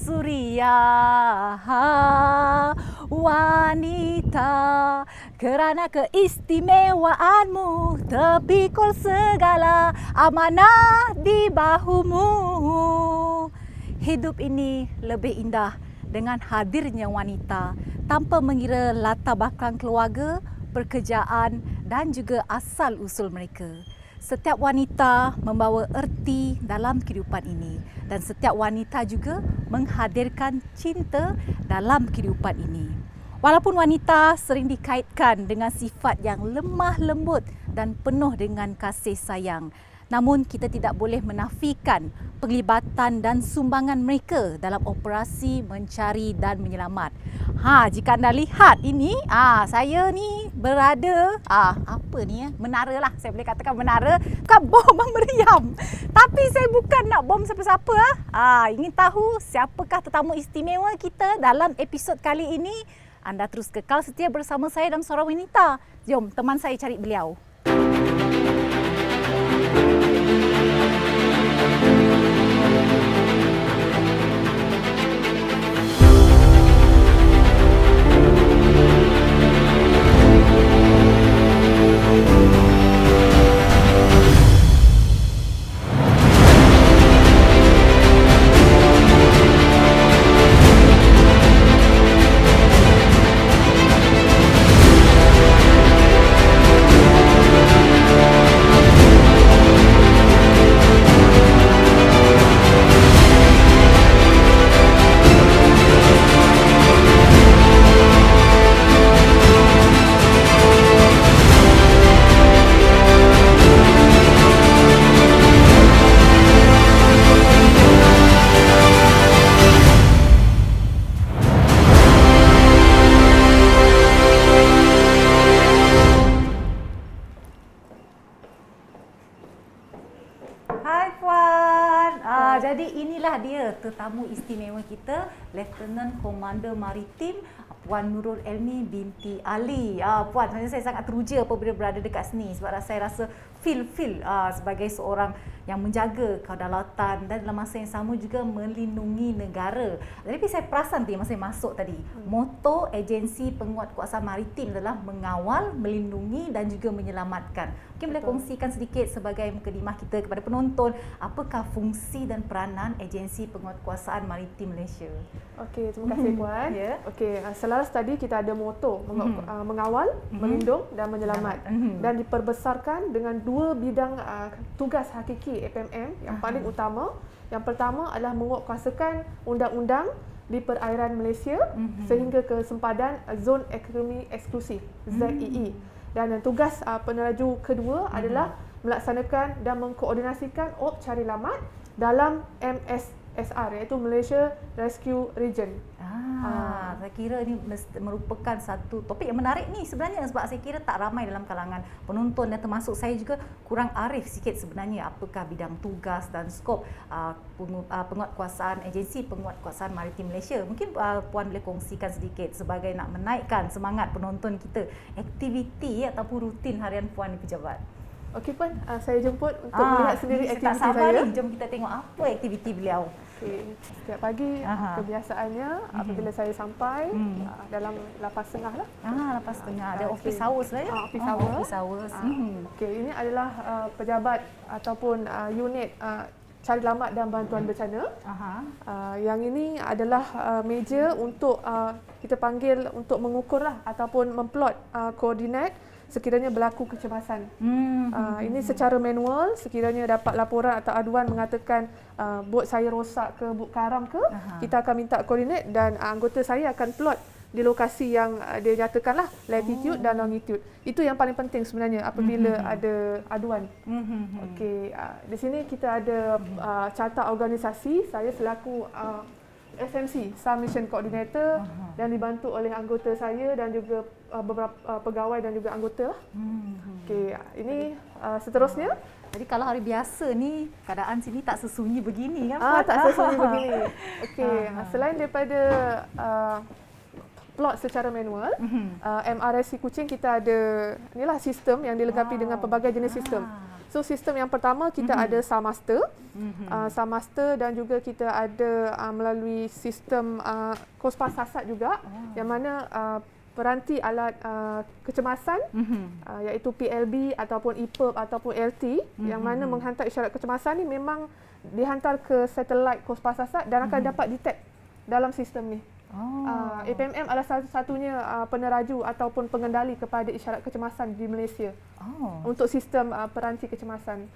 suria wanita, kerana keistimewaanmu terpikul segala amanah di bahumu. Hidup ini lebih indah dengan hadirnya wanita tanpa mengira latar belakang keluarga, pekerjaan dan juga asal usul mereka. Setiap wanita membawa erti dalam kehidupan ini dan setiap wanita juga menghadirkan cinta dalam kehidupan ini. Walaupun wanita sering dikaitkan dengan sifat yang lemah lembut dan penuh dengan kasih sayang, namun kita tidak boleh menafikan penglibatan dan sumbangan mereka dalam operasi mencari dan menyelamat. Jika anda lihat ini, saya ni berada, menara lah, saya boleh katakan menara, bukan bom meriam. Tapi saya bukan nak bom siapa-siapa. Ingin tahu siapakah tetamu istimewa kita dalam episod kali ini? Anda terus kekal setia bersama saya dalam Suara Wanita. Jom, teman saya cari beliau. Jadi inilah dia tetamu istimewa kita, Lieutenant Commander Maritim Puan Nurul Elmi binti Ali. Puan, sebenarnya saya sangat teruja apabila berada dekat sini sebab saya rasa feel sebagai seorang yang menjaga kedaulatan dan dalam masa yang sama juga melindungi negara. Tapi saya perasan masa saya masuk tadi, moto agensi penguatkuasaan maritim adalah mengawal, melindungi dan juga menyelamatkan. Mungkin boleh kongsikan sedikit sebagai mukadimah kita kepada penonton, apakah fungsi dan peranan agensi penguatkuasaan maritim Malaysia? Okey, terima kasih Puan. Okey, selaras tadi kita ada moto mengawal, melindung dan menyelamat, dan diperbesarkan dengan dua bidang tugas hakiki APMM yang paling utama. Yang pertama adalah menguatkuasakan undang-undang di perairan Malaysia sehingga ke sempadan Zon Ekonomi Eksklusif ZEE. Dan tugas peneraju kedua adalah melaksanakan dan mengkoordinasikan op cari lamat dalam MSSR, iaitu Malaysia Rescue Region. Saya kira ini merupakan satu topik yang menarik ni sebenarnya, sebab saya kira tak ramai dalam kalangan penonton dan termasuk saya juga kurang arif sikit sebenarnya apakah bidang tugas dan skop penguatkuasaan agensi penguatkuasaan maritim Malaysia. Mungkin Puan boleh kongsikan sedikit sebagai nak menaikkan semangat penonton kita, aktiviti ataupun rutin harian Puan di pejabat. Okey Puan, saya jemput untuk melihat sendiri aktiviti saya. Jom kita tengok apa aktiviti beliau. Okay. Setiap pagi kebiasaannya apabila saya sampai dalam 8.30 lah. 8.30 ada office hours lah ya. Office hours. Okey, ini adalah pejabat ataupun unit cari lamat dan bantuan bencana. Yang ini adalah meja untuk kita panggil untuk mengukurlah ataupun memplot koordinat sekiranya berlaku kecemasan. Ini secara manual, sekiranya dapat laporan atau aduan mengatakan bot saya rosak ke, bot karam ke, kita akan minta koordinat dan anggota saya akan plot di lokasi yang dia nyatakanlah latitude dan longitude. Itu yang paling penting sebenarnya apabila ada aduan. Okey, di sini kita ada carta organisasi, saya selaku SMC, Submission Coordinator, dan dibantu oleh anggota saya dan juga beberapa pegawai dan juga anggota. Okey, ini seterusnya. Jadi kalau hari biasa ni keadaan sini tak sesunyi begini kan? Tak sesunyi begini. Okey, selain daripada plot secara manual. MRSC Kuching kita ada inilah sistem yang dilengkapi dengan pelbagai jenis sistem. So sistem yang pertama kita ada SAMaster. SAMaster dan juga kita ada melalui sistem Kospas juga yang mana peranti alat kecemasan iaitu PLB ataupun EPIRB ataupun LT yang mana menghantar isyarat kecemasan ni memang dihantar ke satelit Kospas dan akan dapat detect dalam sistem ni. APMM adalah satu-satunya peneraju ataupun pengendali kepada isyarat kecemasan di Malaysia untuk sistem peranti kecemasan.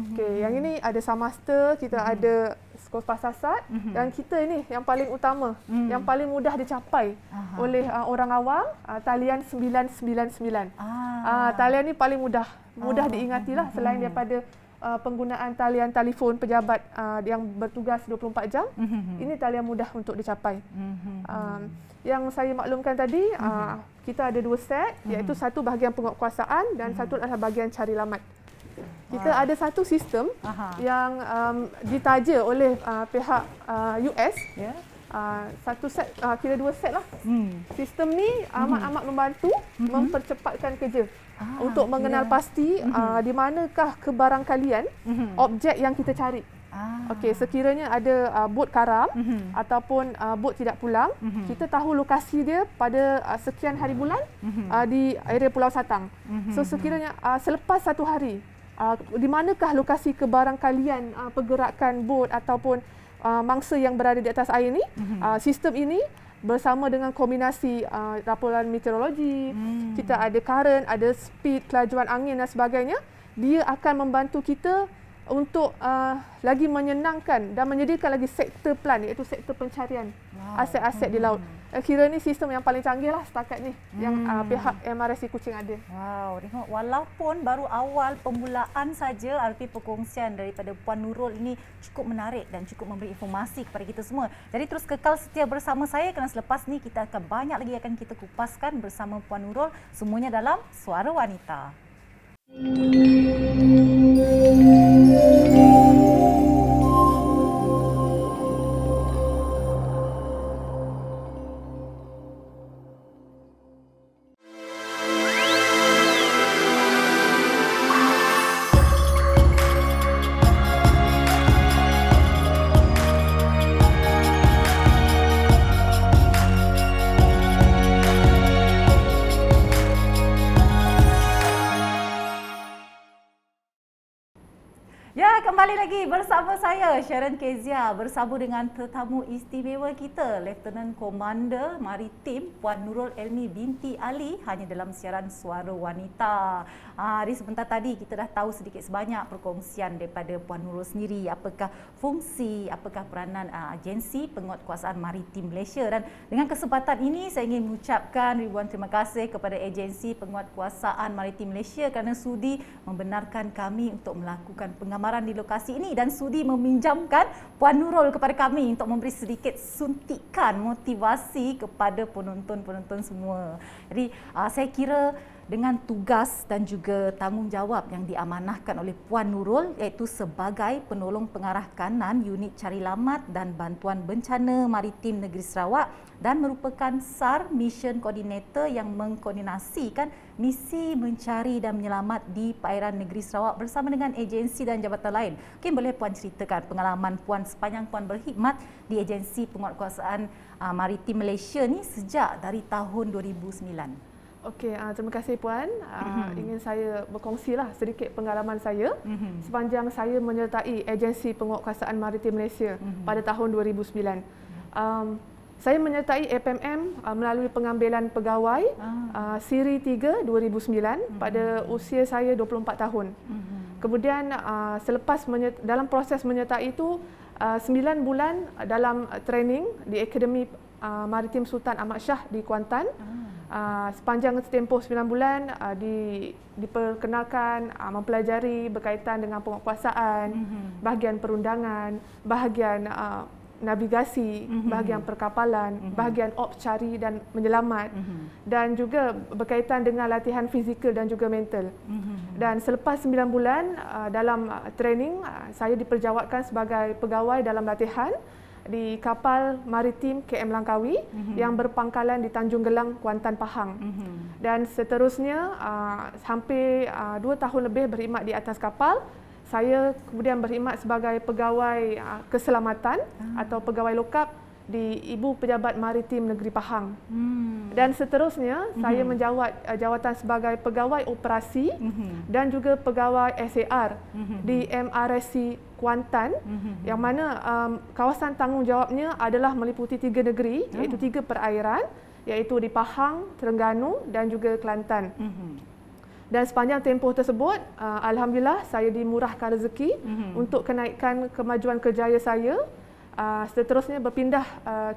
Okey, yang ini ada SAMaster, kita ada Kospas dan kita ini yang paling utama, yang paling mudah dicapai oleh orang awam, talian 999. Talian ni paling mudah diingatilah selain daripada penggunaan talian telefon pejabat yang bertugas 24 jam, ini talian mudah untuk dicapai. Yang saya maklumkan tadi, kita ada 2 set, iaitu satu bahagian penguatkuasaan dan satu adalah bahagian cari lamat. Kita ada satu sistem yang ditaja oleh pihak US. Satu set, kira 2 set lah. Sistem ni amat membantu mempercepatkan kerja. Untuk mengenal pasti di manakah kebarangkalian objek yang kita cari. Okey, sekiranya ada bot karam ataupun bot tidak pulang, kita tahu lokasi dia pada sekian hari bulan di area Pulau Satang. So sekiranya selepas 1 hari, di manakah lokasi kebarangkalian pergerakan bot ataupun mangsa yang berada di atas air ni, sistem ini bersama dengan kombinasi laporan meteorologi, kita ada current, ada speed, kelajuan angin dan sebagainya, dia akan membantu kita untuk lagi menyenangkan dan menyediakan lagi sektor plan, iaitu sektor pencarian aset-aset di laut. Kira ni sistem yang paling canggih lah setakat ni yang pihak MRSC Kuching ada. Wow, tengok walaupun baru awal permulaan saja, arti perkongsian daripada Puan Nurul ini cukup menarik dan cukup memberi informasi kepada kita semua. Jadi terus kekal setia bersama saya kerana selepas ni kita akan banyak lagi akan kita kupaskan bersama Puan Nurul, semuanya dalam Suara Wanita. Ya, kembali lagi bersama saya Sharon Kezia bersama dengan tetamu istimewa kita, Lieutenant Commander Maritim Puan Nurul Elmi binti Ali, hanya dalam siaran Suara Wanita. Di sebentar tadi kita dah tahu sedikit sebanyak perkongsian daripada Puan Nurul sendiri, apakah fungsi, apakah peranan agensi penguatkuasaan maritim Malaysia, dan dengan kesempatan ini saya ingin mengucapkan ribuan terima kasih kepada agensi penguatkuasaan maritim Malaysia kerana sudi membenarkan kami untuk melakukan pengamaran di lokasi ini dan sudi meminjamkan Puan Nurul kepada kami untuk memberi sedikit suntikan motivasi kepada penonton-penonton semua. Jadi saya kira dengan tugas dan juga tanggungjawab yang diamanahkan oleh Puan Nurul, iaitu sebagai penolong pengarah kanan unit cari lamat dan bantuan bencana maritim negeri Sarawak dan merupakan SAR Mission Coordinator yang mengkoordinasikan misi mencari dan menyelamat di perairan negeri Sarawak bersama dengan agensi dan jabatan lain. Mungkin boleh Puan ceritakan pengalaman Puan sepanjang Puan berkhidmat di agensi penguatkuasaan maritim Malaysia ni sejak dari tahun 2009. Okey, terima kasih Puan. Ingin saya berkongsilah sedikit pengalaman saya sepanjang saya menyertai agensi penguatkuasaan maritim Malaysia pada tahun 2009. Saya menyertai APMM melalui pengambilan pegawai Siri 3 2009 pada usia saya 24 tahun. Kemudian selepas dalam proses menyertai itu 9 bulan dalam training di Akademi Maritim Sultan Ahmad Shah di Kuantan. Sepanjang tempoh 9 bulan diperkenalkan mempelajari berkaitan dengan penguatkuasaan, bahagian perundangan, bahagian navigasi, bahagian perkapalan, bahagian ops cari dan menyelamat, dan juga berkaitan dengan latihan fizikal dan juga mental. Dan selepas 9 bulan dalam training, saya diperjawatkan sebagai pegawai dalam latihan di kapal maritim KM Langkawi yang berpangkalan di Tanjung Gelang, Kuantan, Pahang. Dan seterusnya hampir 2 tahun lebih berkhidmat di atas kapal. Saya kemudian berkhidmat sebagai pegawai keselamatan atau pegawai lokap di Ibu Pejabat Maritim Negeri Pahang. Dan seterusnya saya menjawat jawatan sebagai pegawai operasi dan juga pegawai SAR di MRSC Kuantan, yang mana kawasan tanggungjawabnya adalah meliputi 3 negeri, iaitu 3 perairan, iaitu di Pahang, Terengganu dan juga Kelantan. Dan sepanjang tempoh tersebut, alhamdulillah saya dimurahkan rezeki untuk kenaikan kemajuan kerjaya saya. Seterusnya berpindah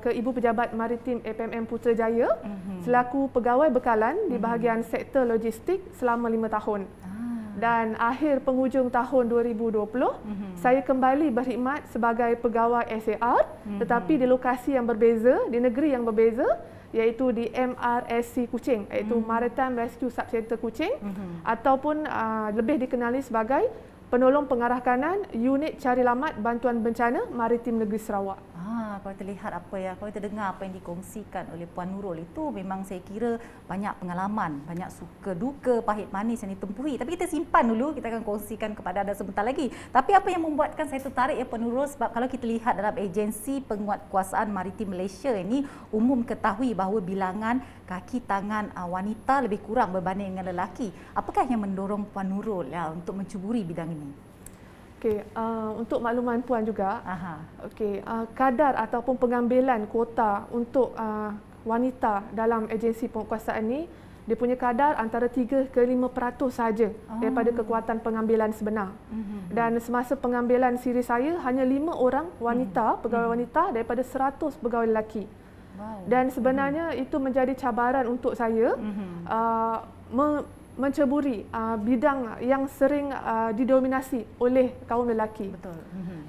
ke Ibu Pejabat Maritim APMM Putrajaya selaku pegawai bekalan di bahagian sektor logistik selama 5 tahun. Dan akhir penghujung tahun 2020, saya kembali berkhidmat sebagai pegawai SAR tetapi di lokasi yang berbeza, di negeri yang berbeza, iaitu di MRSC Kuching, iaitu Maritime Rescue Subcenter Kuching, ataupun lebih dikenali sebagai penolong pengarah kanan Unit Cari Lamat Bantuan Bencana Maritim Negeri Sarawak. Kalau terlihat kalau terdengar apa yang dikongsikan oleh Puan Nurul itu, memang saya kira banyak pengalaman, banyak suka duka, pahit manis yang ditempuhi. Tapi kita simpan dulu, kita akan kongsikan kepada anda sebentar lagi. Tapi apa yang membuatkan saya tertarik Puan Nurul, sebab kalau kita lihat dalam agensi penguatkuasaan maritim Malaysia ini, umum ketahui bahawa bilangan kaki tangan wanita lebih kurang berbanding dengan lelaki. Apakah yang mendorong Puan Nurul untuk mencuburi bidang ini? Untuk makluman Puan juga, kadar ataupun pengambilan kuota untuk wanita dalam agensi penguatkuasaan ini, dia punya kadar antara 3 ke 5% sahaja daripada kekuatan pengambilan sebenar. Dan semasa pengambilan siri saya, hanya 5 orang wanita, pegawai wanita daripada 100 pegawai lelaki. Dan sebenarnya itu menjadi cabaran untuk saya menceburi bidang yang sering didominasi oleh kaum lelaki. Betul.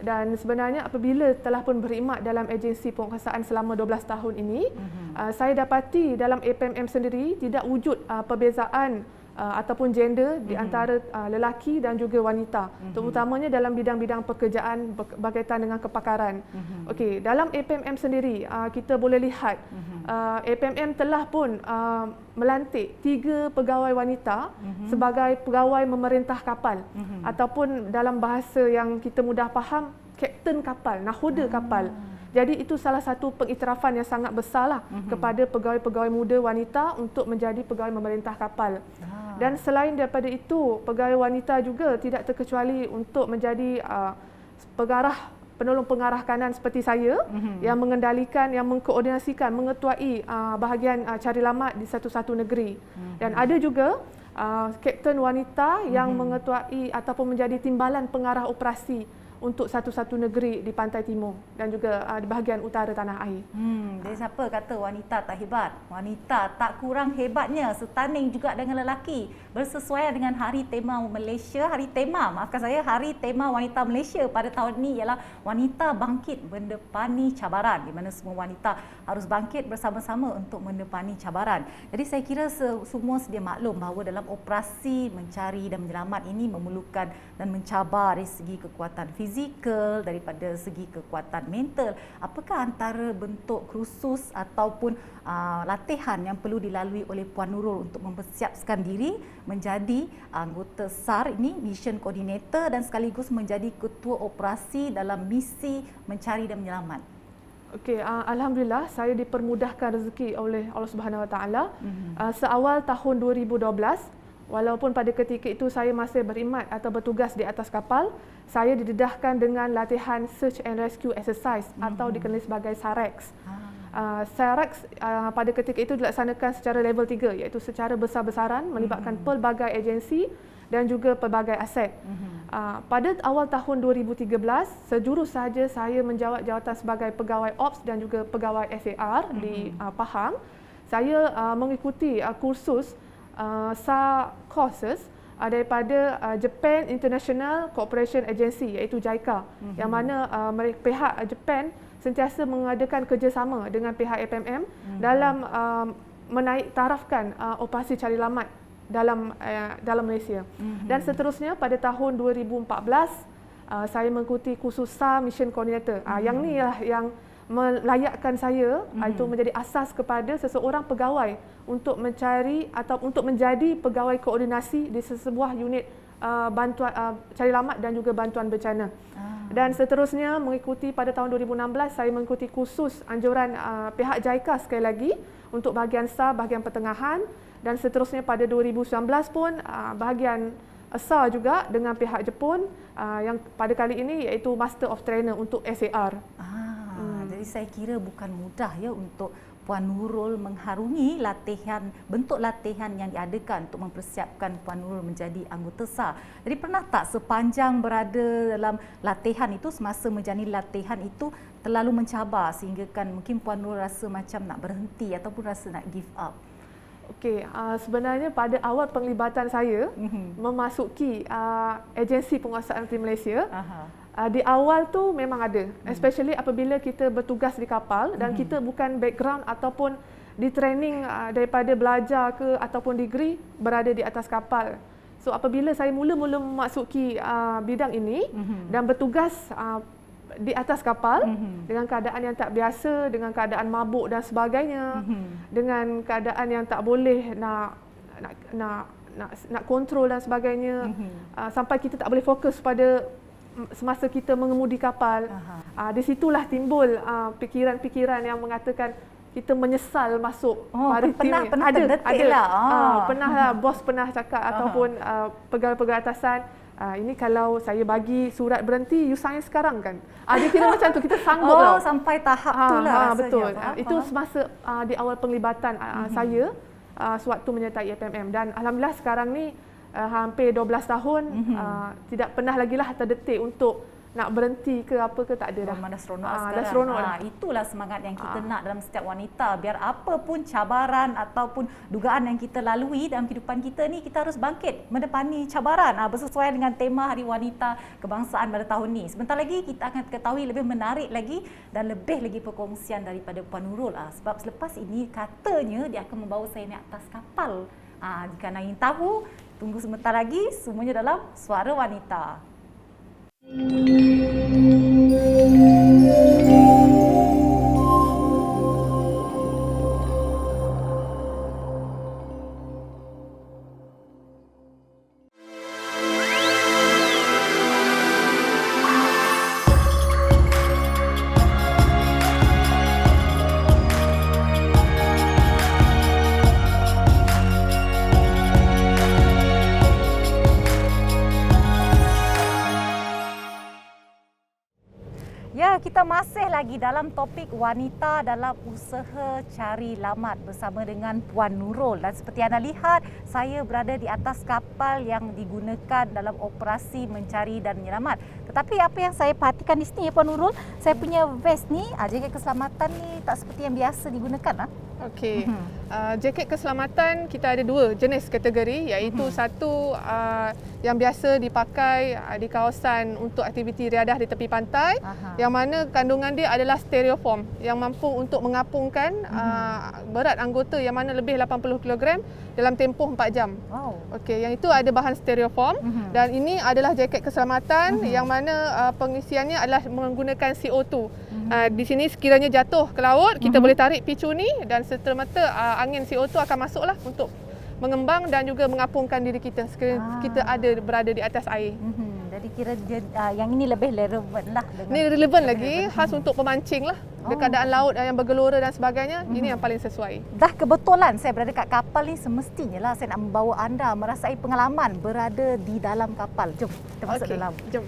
Dan sebenarnya apabila telah pun berkhidmat dalam agensi penguatkuasaan selama 12 tahun ini, saya dapati dalam APMM sendiri tidak wujud perbezaan ataupun gender di antara lelaki dan juga wanita, terutamanya dalam bidang-bidang pekerjaan berkaitan dengan kepakaran. Dalam APMM sendiri kita boleh lihat APMM telah pun melantik 3 pegawai wanita sebagai pegawai memerintah kapal, ataupun dalam bahasa yang kita mudah faham, kapten kapal, nahoda kapal. Jadi itu salah satu pengiktirafan yang sangat besarlah kepada pegawai-pegawai muda wanita untuk menjadi pegawai memerintah kapal. Dan selain daripada itu, pegawai wanita juga tidak terkecuali untuk menjadi pengarah, penolong pengarah kanan seperti saya, yang mengendalikan, yang mengkoordinasikan, mengetuai bahagian cari lamat di satu-satu negeri. Dan ada juga kapten wanita yang mengetuai ataupun menjadi timbalan pengarah operasi untuk satu-satu negeri di pantai timur dan juga di bahagian utara tanah air. Jadi siapa kata wanita tak hebat? Wanita tak kurang hebatnya, setanding juga dengan lelaki. Bersesuaian dengan Hari Tema Malaysia, Hari Tema Wanita Malaysia pada tahun ini ialah wanita bangkit mendepani cabaran, di mana semua wanita harus bangkit bersama-sama untuk mendepani cabaran. Jadi saya kira semua sedia maklum bahawa dalam operasi mencari dan menyelamat ini memerlukan dan mencabar dari segi kekuatan fizikal, daripada segi kekuatan mental. Apakah antara bentuk kursus ataupun latihan yang perlu dilalui oleh Puan Nurul untuk mempersiapkan diri menjadi anggota SAR ini, Mission Coordinator, dan sekaligus menjadi ketua operasi dalam misi mencari dan menyelamat? Alhamdulillah saya dipermudahkan rezeki oleh Allah Subhanahu Wa Taala. Seawal tahun 2012, walaupun pada ketika itu saya masih berkhidmat atau bertugas di atas kapal, saya didedahkan dengan latihan Search and Rescue Exercise atau dikenali sebagai SAREX. SAREX pada ketika itu dilaksanakan secara level 3, iaitu secara besar-besaran melibatkan pelbagai agensi dan juga pelbagai aset. Pada awal tahun 2013, sejurus sahaja saya menjawat jawatan sebagai pegawai Ops dan juga pegawai SAR di Pahang. Saya mengikuti kursus SAR courses daripada Japan International Cooperation Agency, iaitu JICA, yang mana pihak Japan sentiasa mengadakan kerjasama dengan pihak APMM dalam menaik tarafkan operasi cari lamat dalam Malaysia. Dan seterusnya pada tahun 2014 saya mengikuti kursus SAR Mission Coordinator. Yang ni lah yang melayakkan saya itu menjadi asas kepada seseorang pegawai untuk mencari atau untuk menjadi pegawai koordinasi di sebuah unit bantuan cari lamat dan juga bantuan bencana. Dan seterusnya mengikuti pada tahun 2016 saya mengikuti kursus anjuran pihak JICA sekali lagi untuk bahagian SAR, bahagian pertengahan, dan seterusnya pada 2019 pun bahagian SAR juga dengan pihak Jepun yang pada kali ini iaitu Master of Trainer untuk SAR. Jadi saya kira bukan mudah ya untuk Puan Nurul mengharungi bentuk latihan yang diadakan untuk mempersiapkan Puan Nurul menjadi anggota SAR. Jadi pernah tak sepanjang berada dalam latihan itu, semasa menjalani latihan itu terlalu mencabar sehingga kan mungkin Puan Nurul rasa macam nak berhenti ataupun rasa nak give up? Okey, sebenarnya pada awal penglibatan saya memasuki agensi penguasaan anti Malaysia, di awal tu memang ada, especially apabila kita bertugas di kapal dan kita bukan background ataupun di training daripada belajar ke ataupun degree berada di atas kapal. So apabila saya mula-mula memasuki bidang ini dan bertugas di atas kapal dengan keadaan yang tak biasa, dengan keadaan mabuk dan sebagainya, dengan keadaan yang tak boleh nak kontrol dan sebagainya, sampai kita tak boleh fokus pada semasa kita mengemudi kapal. Di situlah timbul fikiran-fikiran yang mengatakan kita menyesal masuk maritim. Pernah terdetik lah. Pernah lah, bos pernah cakap ataupun pegawai-pegawai atasan, ini kalau saya bagi surat berhenti, you sign sekarang kan. Dia kira macam tu, kita sanggup lah. Sampai tahap tu lah rasanya. Betul. Itu semasa di awal penglibatan saya sewaktu menyertai FMM. Dan Alhamdulillah sekarang ni hampir 12 tahun tidak pernah lagi lah terdetik untuk nak berhenti ke apa ke, tak ada dah. Dah seronok sekarang. Dah seronok dah. Itulah semangat yang kita nak dalam setiap wanita. Biar apa pun cabaran ataupun dugaan yang kita lalui dalam kehidupan kita ni, kita harus bangkit mendepani cabaran bersesuaian dengan tema Hari Wanita Kebangsaan pada tahun ni. Sebentar lagi kita akan ketahui lebih menarik lagi dan lebih lagi perkongsian daripada Puan Nurul. Sebab selepas ini katanya dia akan membawa saya naik atas kapal. Jika anda ingin tahu, tunggu sebentar lagi, semuanya dalam Suara Wanita. Kita masih lagi dalam topik wanita dalam usaha cari lamat bersama dengan Puan Nurul. Dan seperti anda lihat, saya berada di atas kapal yang digunakan dalam operasi mencari dan menyelamat. Tetapi apa yang saya perhatikan di sini ya Puan Nurul, saya punya vest ni, jaket keselamatan ni tak seperti yang biasa digunakan. Okey. Jaket keselamatan kita ada dua jenis kategori, iaitu satu yang biasa dipakai di kawasan untuk aktiviti riadah di tepi pantai, yang mana kandungan dia adalah stereofoam yang mampu untuk mengapungkan berat anggota yang mana lebih 80 kg dalam tempoh 4 jam. Wow. Okey, yang itu ada bahan stereofoam dan ini adalah jaket keselamatan yang mana pengisiannya adalah menggunakan CO2. Di sini sekiranya jatuh ke laut, kita boleh tarik picu ni dan serta-merta angin CO2 akan masuklah untuk mengembang dan juga mengapungkan diri kita sekiranya kita berada di atas air. Jadi kira yang ini lebih relevan lah. Ini relevan lagi, khas untuk pemancing lah. Keadaan laut yang bergelora dan sebagainya, ini yang paling sesuai. Dah kebetulan saya berada kat kapal ni, semestinya lah saya nak membawa anda merasai pengalaman berada di dalam kapal. Jom, kita masuk dalam. Jom.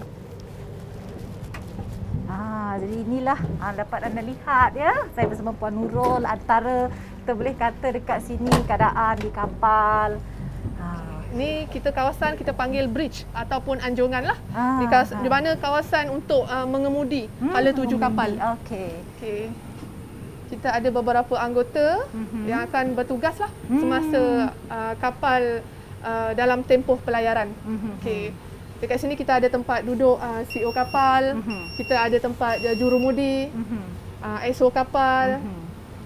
Jadi inilah dapat anda lihat ya. Saya bersama Puan Nurul, antara kita boleh kata dekat sini keadaan di kapal. Ni kawasan kita panggil bridge ataupun anjungan lah. Di mana kawasan untuk mengemudi hala tuju kapal. Okey. Kita ada beberapa anggota yang akan bertugas lah semasa kapal dalam tempoh pelayaran. Okey. Dekat sini kita ada tempat duduk CEO kapal, kita ada tempat jurumudi, SO kapal.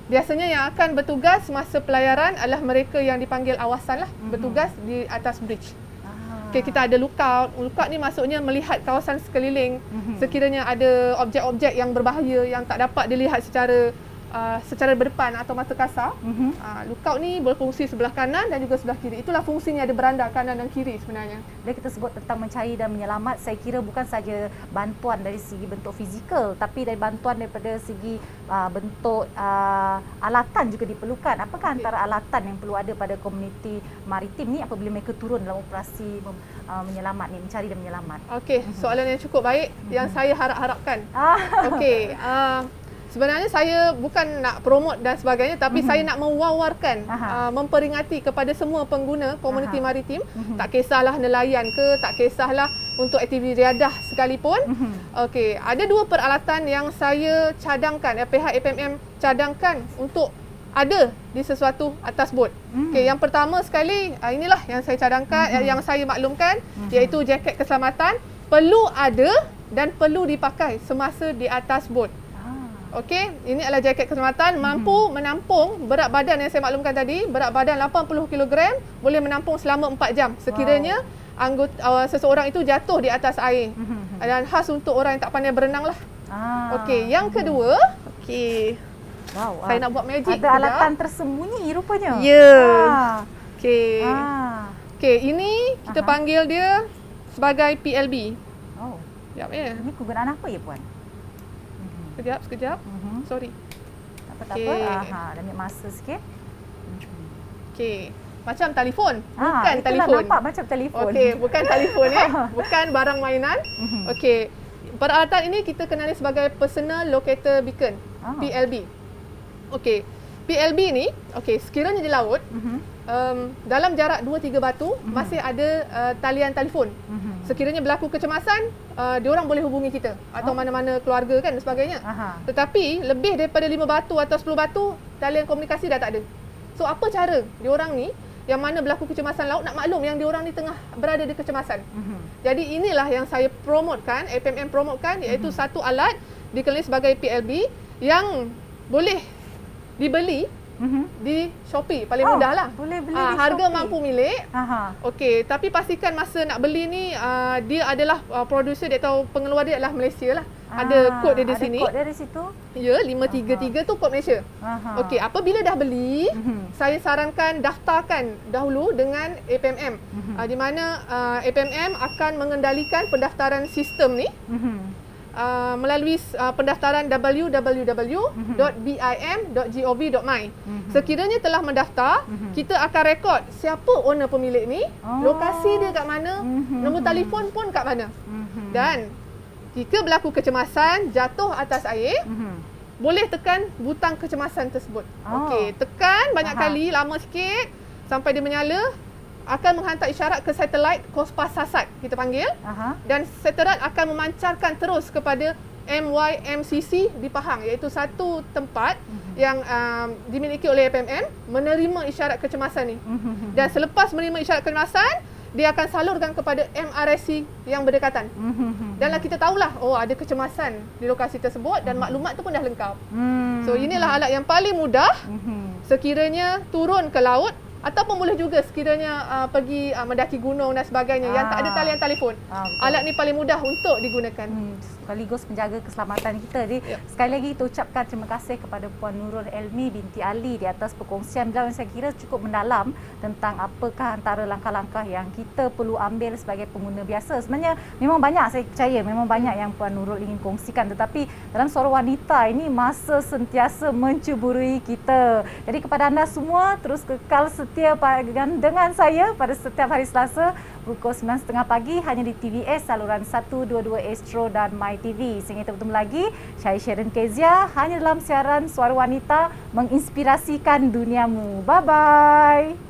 Biasanya yang akan bertugas masa pelayaran adalah mereka yang dipanggil awasan lah, bertugas di atas bridge. Okey, kita ada lookout. Lookout ni maksudnya melihat kawasan sekeliling. Sekiranya ada objek-objek yang berbahaya yang tak dapat dilihat secara berdepan atau mata kasar. Lookout ni berfungsi sebelah kanan dan juga sebelah kiri. Itulah fungsinya, ada beranda kanan dan kiri sebenarnya. Bila kita sebut tentang mencari dan menyelamat, saya kira bukan saja bantuan dari segi bentuk fizikal, tapi dari bantuan daripada segi bentuk alatan juga diperlukan. Apakah antara alatan yang perlu ada pada komuniti maritim ni apabila mereka turun dalam operasi menyelamat ni, mencari dan menyelamat? Okey, soalan yang cukup baik yang saya harap-harapkan. Okey, sebenarnya saya bukan nak promote dan sebagainya, tapi saya nak mewawarkan, memperingati kepada semua pengguna komuniti maritim, tak kisahlah nelayan ke, tak kisahlah untuk aktiviti riadah sekalipun. Okey, ada dua peralatan yang saya cadangkan, pihak APMM cadangkan untuk ada di sesuatu atas bot. Okey, yang pertama sekali, inilah yang saya cadangkan, yang saya maklumkan, iaitu jaket keselamatan perlu ada dan perlu dipakai semasa di atas bot. Okey, ini adalah jaket keselamatan mampu menampung berat badan yang saya maklumkan tadi, berat badan 80 kg, boleh menampung selama 4 jam sekiranya seseorang itu jatuh di atas air. Dan khas untuk orang yang tak pandai berenang lah. Okey, yang kedua, saya nak buat magic. Ada alatan tersembunyi rupanya. Ya. Okey. Okey, ini kita panggil dia sebagai PLB. Sekejap ya. Ini kegunaan apa ya, Puan? Sekejap. Sorry. Tak apa-apa. Dah ambil masa sikit. Okey. Macam telefon. Bukan itulah telefon. Nampak macam telefon. Okey, bukan telefon ya. Bukan barang mainan. Okey. Peralatan ini kita kenali sebagai Personal Locator Beacon, PLB. Okey. PLB ni, sekiranya di laut, dalam jarak 2-3 batu masih ada talian telefon. Sekiranya berlaku kecemasan, diorang boleh hubungi kita atau mana-mana keluarga kan dan sebagainya. Tetapi lebih daripada 5 batu atau 10 batu, talian komunikasi dah tak ada. So apa cara diorang ni yang mana berlaku kecemasan laut nak maklum yang diorang ni tengah berada di kecemasan. Jadi inilah yang saya promotekan, APMM promotekan, iaitu satu alat dikenali sebagai PLB yang boleh dibeli di Shopee, paling mudah lah. Boleh beli di harga Shopee. mampu milik. Okey, tapi pastikan masa nak beli ni dia adalah producer dia atau pengeluar dia adalah Malaysia lah. Ada kod dia di sini. Ada kod dia di situ. Ya, 533 tu kod Malaysia. Okey, apabila dah beli, saya sarankan daftarkan dahulu dengan APMM. Di mana APMM akan mengendalikan pendaftaran sistem ni. Melalui pendaftaran www.bim.gov.my. Sekiranya telah mendaftar, kita akan rekod siapa owner pemilik ni, lokasi dia kat mana, nombor telefon pun kat mana. Dan jika berlaku kecemasan, jatuh atas air, boleh tekan butang kecemasan tersebut. Okey, tekan banyak kali, lama sikit sampai dia menyala. Akan menghantar isyarat ke satelit Kospasat kita panggil, dan satelit akan memancarkan terus kepada MYMCC di Pahang, iaitu satu tempat yang dimiliki oleh APMM menerima isyarat kecemasan ni. Dan selepas menerima isyarat kecemasan, dia akan salurkan kepada MRSC yang berdekatan. Dan kita tahulah, ada kecemasan di lokasi tersebut dan maklumat tu pun dah lengkap. So inilah alat yang paling mudah sekiranya turun ke laut, ataupun boleh juga sekiranya pergi mendaki gunung dan sebagainya yang tak ada talian telefon. Alat ni paling mudah untuk digunakan. Sekaligus menjaga keselamatan kita. Jadi sekali lagi kita ucapkan terima kasih kepada Puan Nurul Elmi binti Ali di atas perkongsian beliau yang saya kira cukup mendalam tentang apakah antara langkah-langkah yang kita perlu ambil sebagai pengguna biasa. Sebenarnya memang banyak, saya percaya memang banyak yang Puan Nurul ingin kongsikan, tetapi dalam Suara Wanita ini masa sentiasa mencuburui kita. Jadi kepada anda semua, terus kekal setia dengan saya pada setiap hari Selasa pukul 9.30 pagi hanya di TVS saluran 122 Astro dan MyTV. Sehingga kita bertemu lagi, saya Sharon Kezia hanya dalam siaran Suara Wanita menginspirasikan duniamu. Bye-bye.